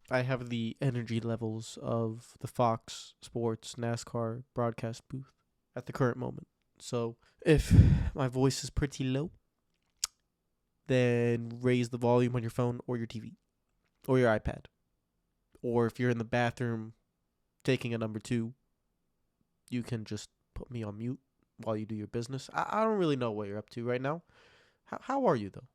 I have the energy levels of the Fox Sports NASCAR broadcast booth at the current moment. So if my voice is pretty low, then raise the volume on your phone or your TV or your iPad. Or if you're in the bathroom taking a number two, you can just put me on mute while you do your business. I don't really know what you're up to right now. How are you, though?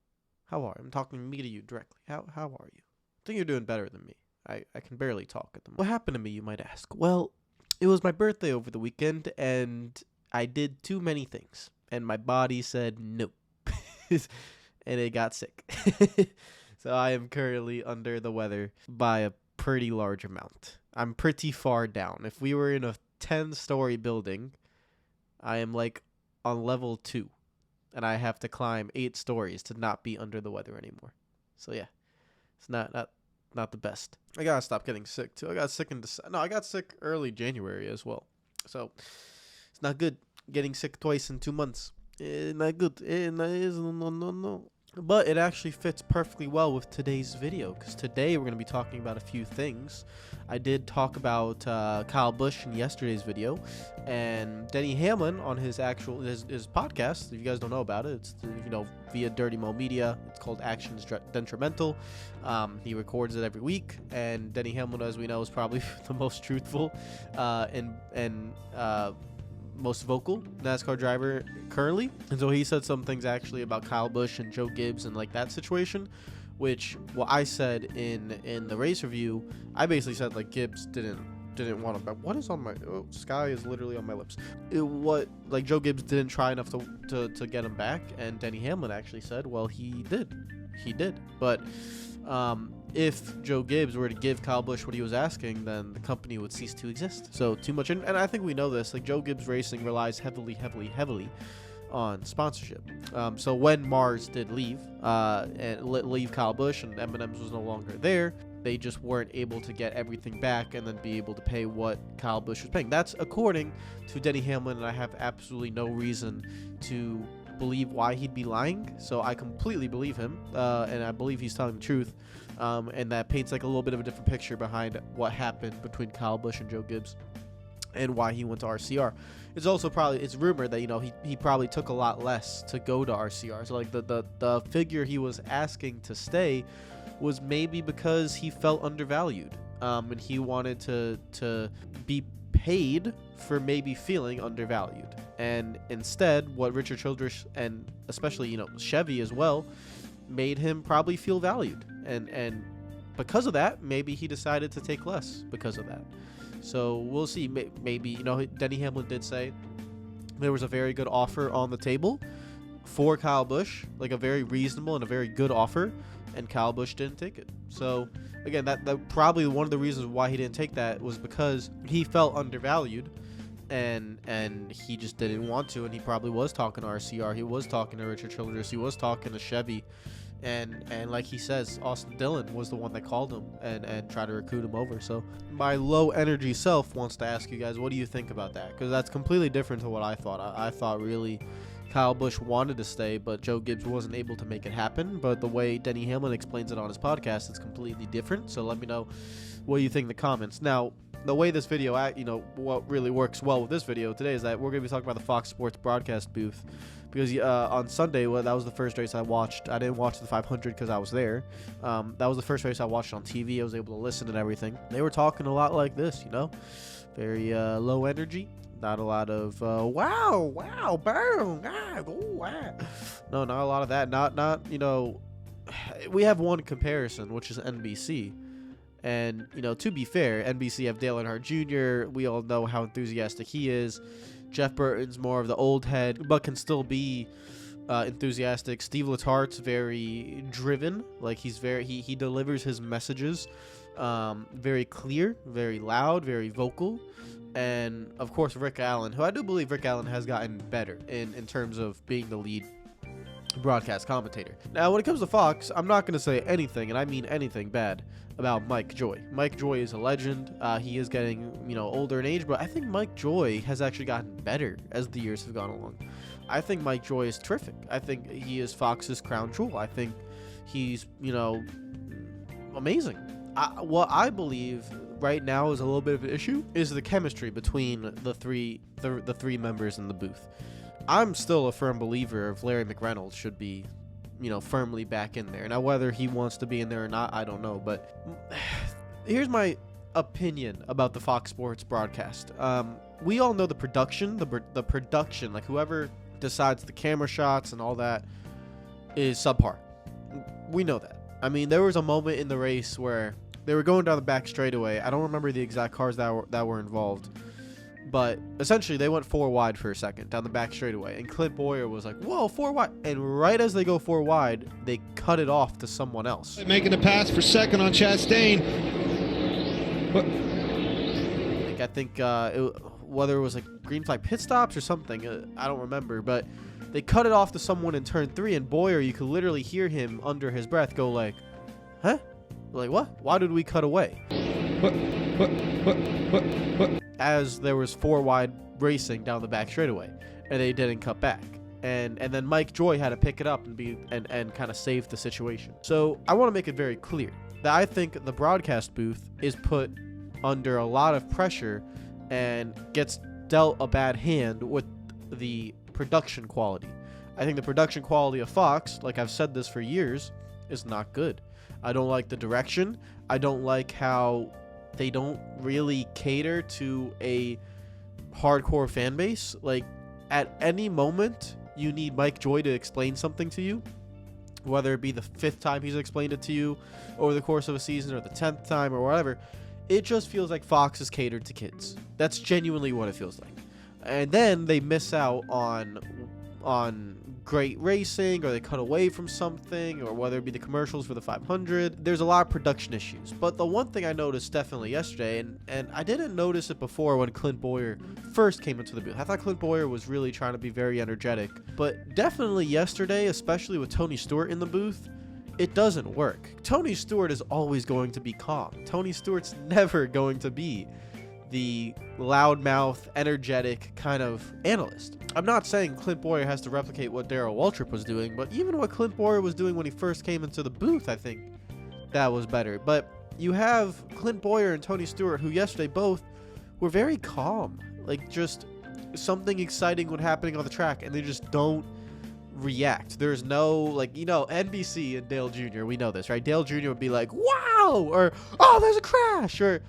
How are you? I'm talking me to you directly. How are you? I think you're doing better than me. I can barely talk at the moment. What happened to me, you might ask? Well, it was my birthday over the weekend, and I did too many things. And my body said no. And it got sick. So I am currently under the weather by a pretty large amount. I'm pretty far down. If we were in a 10-story building, I am like on level 2. And I have to climb 8 stories to not be under the weather anymore. So yeah, it's not the best. I gotta stop getting sick too. I got sick I got sick early January as well. So it's not good getting sick twice in 2 months. Not good. No. But it actually fits perfectly well with today's video, because today we're going to be talking about a few things. I did talk about Kyle Busch in yesterday's video, and Denny Hamlin on his podcast. If you guys don't know about it, it's via Dirty Mo Media. It's called Actions Detrimental. He records it every week, and Denny Hamlin, as we know, is probably the most truthful and most vocal NASCAR driver currently. And so he said some things actually about Kyle Busch and Joe Gibbs and like that situation, which what I said in the race review, I basically said like Gibbs didn't want to. What is on my sky is literally on my lips. Joe Gibbs didn't try enough to get him back, and Denny Hamlin actually said, well, he did, but if Joe Gibbs were to give Kyle Busch what he was asking, then the company would cease to exist. So too much, and I think we know this. Like Joe Gibbs Racing relies heavily on sponsorship. So when Mars did leave leave Kyle Busch and M&M's was no longer there, they just weren't able to get everything back and then be able to pay what Kyle Busch was paying. That's according to Denny Hamlin, and I have absolutely no reason to believe why he'd be lying. So I completely believe him, and I believe he's telling the truth. And that paints like a little bit of a different picture behind what happened between Kyle Busch and Joe Gibbs and why he went to RCR. It's also it's rumored that he probably took a lot less to go to RCR. So like the figure he was asking to stay was maybe because he felt undervalued, and he wanted to be paid for maybe feeling undervalued. And instead, what Richard Childress and especially Chevy as well made him probably feel valued, and because of that, maybe he decided to take less because of that. So we'll see. Maybe Denny Hamlin did say there was a very good offer on the table for Kyle Busch, like a very reasonable and a very good offer, and Kyle Busch didn't take it. So again, that probably one of the reasons why he didn't take that was because he felt undervalued, and he just didn't want to. And he probably was talking to RCR, he was talking to Richard Childress, he was talking to Chevy, and like he says, Austin Dillon was the one that called him and tried to recruit him over. So my low energy self wants to ask you guys, what do you think about that? Because that's completely different to what I thought. I thought really Kyle Busch wanted to stay, but Joe Gibbs wasn't able to make it happen. But the way Denny Hamlin explains it on his podcast, it's completely different. So let me know what you think in the comments. Now, the way this video, what really works well with this video today is that we're going to be talking about the Fox Sports broadcast booth. Because on Sunday, that was the first race I watched. I didn't watch the 500 because I was there. That was the first race I watched on TV. I was able to listen and everything. They were talking a lot like this, very low energy. Not a lot of wow, boom, wow. No, not a lot of that. Not we have one comparison, which is NBC. And, to be fair, NBC have Dale Earnhardt Jr. We all know how enthusiastic he is. Jeff Burton's more of the old head, but can still be enthusiastic. Steve Letart's very driven. Like he delivers his messages very clear, very loud, very vocal. And of course, Rick Allen, who I do believe Rick Allen has gotten better in terms of being the lead broadcast commentator. Now, when it comes to Fox, I'm not going to say anything, and I mean anything bad, about Mike Joy. Mike Joy is a legend. He is getting, older in age, but I think Mike Joy has actually gotten better as the years have gone along. I think Mike Joy is terrific. I think he is Fox's crown jewel. I think he's, amazing. what I believe right now is a little bit of an issue is the chemistry between the three members in the booth. I'm still a firm believer of Larry McReynolds should be, firmly back in there. Now, whether he wants to be in there or not, I don't know. But here's my opinion about the Fox Sports broadcast. We all know the production, the production, like whoever decides the camera shots and all that is subpar. We know that. I mean, there was a moment in the race where they were going down the back straightaway. I don't remember the exact cars that were involved, but essentially they went 4 wide for a second down the back straightaway, and Clint Boyer was like, "Whoa, 4 wide!" And right as they go 4 wide, they cut it off to someone else. Making the pass for second on Chastain. I think whether it was like green flag pit stops or something, I don't remember, but they cut it off to someone in turn 3, and Boyer, you could literally hear him under his breath go like, "Huh? Like what? Why did we cut away?" As there was 4 wide racing down the back straightaway, and they didn't cut back. And then Mike Joy had to pick it up and kind of save the situation. So I want to make it very clear that I think the broadcast booth is put under a lot of pressure and gets dealt a bad hand with the production quality. I think the production quality of Fox, like I've said this for years, is not good. I don't like the direction. I don't like how they don't really cater to a hardcore fan base. Like, at any moment, you need Mike Joy to explain something to you, whether it be the 5th time he's explained it to you over the course of a season or the 10th time or whatever. It just feels like Fox is catered to kids. That's genuinely what it feels like. And then they miss out on great racing, or they cut away from something, or whether it be the commercials for the 500. There's a lot of production issues. But the one thing I noticed definitely yesterday, and I didn't notice it before when Clint Boyer first came into the booth. I thought Clint Boyer was really trying to be very energetic. But definitely yesterday, especially with Tony Stewart in the booth, it doesn't work. Tony Stewart is always going to be calm. Tony Stewart's never going to be the loudmouth, energetic kind of analyst. I'm not saying Clint Boyer has to replicate what Darrell Waltrip was doing, but even what Clint Boyer was doing when he first came into the booth, I think that was better. But you have Clint Boyer and Tony Stewart, who yesterday both were very calm. Like, just something exciting would happening on the track, and they just don't react. There's no, like, NBC and Dale Jr., we know this, right? Dale Jr. would be like, "Wow!" or "Oh, there's a crash!" or,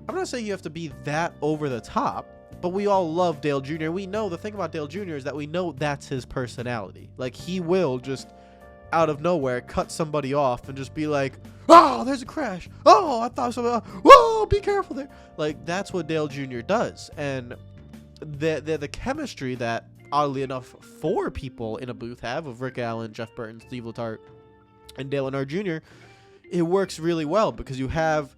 I'm not saying you have to be that over the top, but we all love Dale Jr. We know the thing about Dale Jr. is that we know that's his personality. Like, he will just out of nowhere cut somebody off and just be like, "Oh, there's a crash. Oh, I thought somebody. Whoa, be careful there." Like, that's what Dale Jr. does. And the chemistry that, oddly enough, 4 people in a booth have, of Rick Allen, Jeff Burton, Steve Letarte, and Dale Earnhardt Jr., it works really well because you have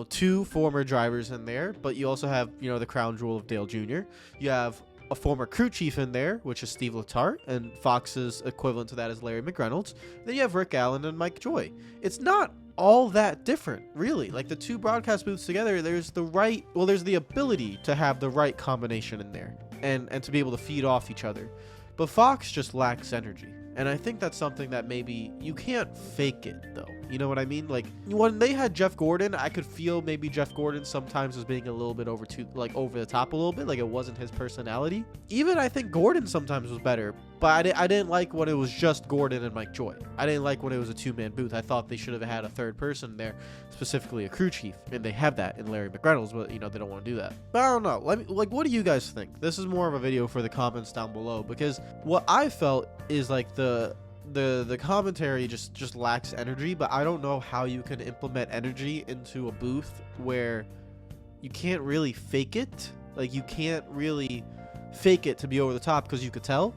2 former drivers in there, but you also have, the crown jewel of Dale Jr. You have a former crew chief in there, which is Steve Letarte, and Fox's equivalent to that is Larry McReynolds. Then you have Rick Allen and Mike Joy. It's not all that different, really. Like, the 2 broadcast booths together, there's the ability to have the right combination in there and to be able to feed off each other. But Fox just lacks energy. And I think that's something that maybe you can't fake it, though. You know what I mean? Like, when they had Jeff Gordon, I could feel maybe Jeff Gordon sometimes was being a little bit over the top a little bit. Like, it wasn't his personality. Even I think Gordon sometimes was better. But I didn't like when it was just Gordon and Mike Joy. I didn't like when it was a 2-man booth. I thought they should have had a 3rd person there, specifically a crew chief. And they have that in Larry McReynolds, but, they don't want to do that. But I don't know. What do you guys think? This is more of a video for the comments down below, because what I felt is like the commentary just lacks energy, but I don't know how you can implement energy into a booth where you can't really fake it. Like, you can't really fake it to be over the top, because you could tell.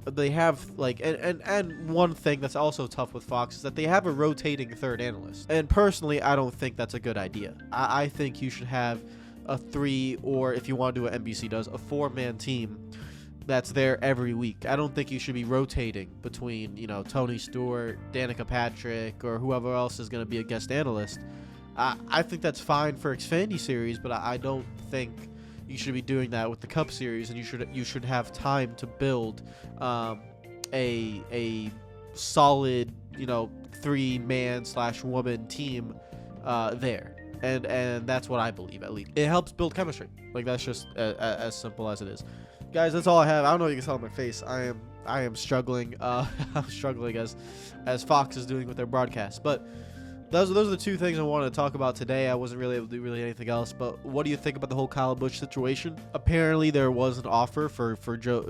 They have, like, and one thing that's also tough with Fox is that they have a rotating 3rd analyst. And personally, I don't think that's a good idea. I think you should have a 3, or if you want to do what NBC does, a 4-man team that's there every week. I don't think you should be rotating between, Tony Stewart, Danica Patrick, or whoever else is going to be a guest analyst. I think that's fine for Xfinity Series, but I don't think you should be doing that with the Cup Series, and you should have time to build a solid, 3-man/woman team there. And that's what I believe, at least. It helps build chemistry. Like, that's just as simple as it is. Guys, that's all I have. I don't know if you can tell on my face. I am struggling. I'm struggling as Fox is doing with their broadcast. But those are the two things I wanted to talk about today. I wasn't really able to do anything else. But what do you think about the whole Kyle Busch situation? Apparently, there was an offer for Joe,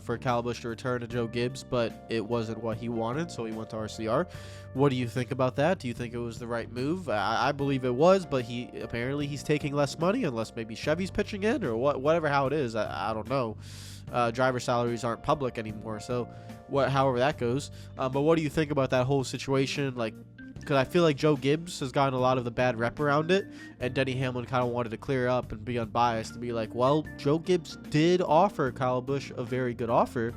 for Kyle Busch to return to Joe Gibbs, but it wasn't what he wanted, so he went to RCR. What do you think about that? Do you think it was the right move? I believe it was, but he's taking less money, unless maybe Chevy's pitching in or whatever how it is. I don't know. Driver salaries aren't public anymore, so however that goes. But what do you think about that whole situation? Like, because I feel like Joe Gibbs has gotten a lot of the bad rep around it, and Denny Hamlin kind of wanted to clear up and be unbiased and be like, well, Joe Gibbs did offer Kyle Busch a very good offer.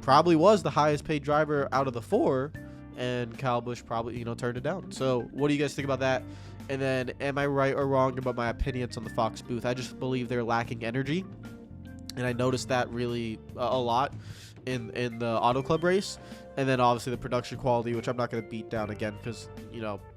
Probably was the highest paid driver out of the four, and Kyle Busch probably, turned it down. So what do you guys think about that? And then, am I right or wrong about my opinions on the Fox booth? I just believe they're lacking energy, and I noticed that really a lot in the Auto Club race. And then obviously the production quality, which I'm not going to beat down again because,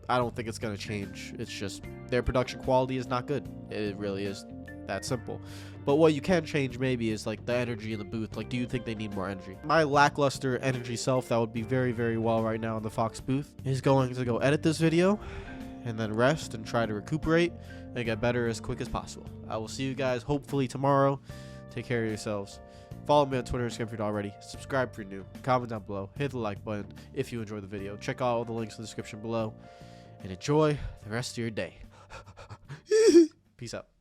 I don't think it's going to change. It's just their production quality is not good. It really is that simple. But what you can change maybe is like the energy in the booth. Like, do you think they need more energy? My lackluster energy self that would be very, very well right now in the Fox booth is going to go edit this video and then rest and try to recuperate and get better as quick as possible. I will see you guys hopefully tomorrow. Take care of yourselves. Follow me on Twitter and Instagram if you're not already. Subscribe if you're new. Comment down below. Hit the like button if you enjoyed the video. Check out all the links in the description below. And enjoy the rest of your day. Peace out.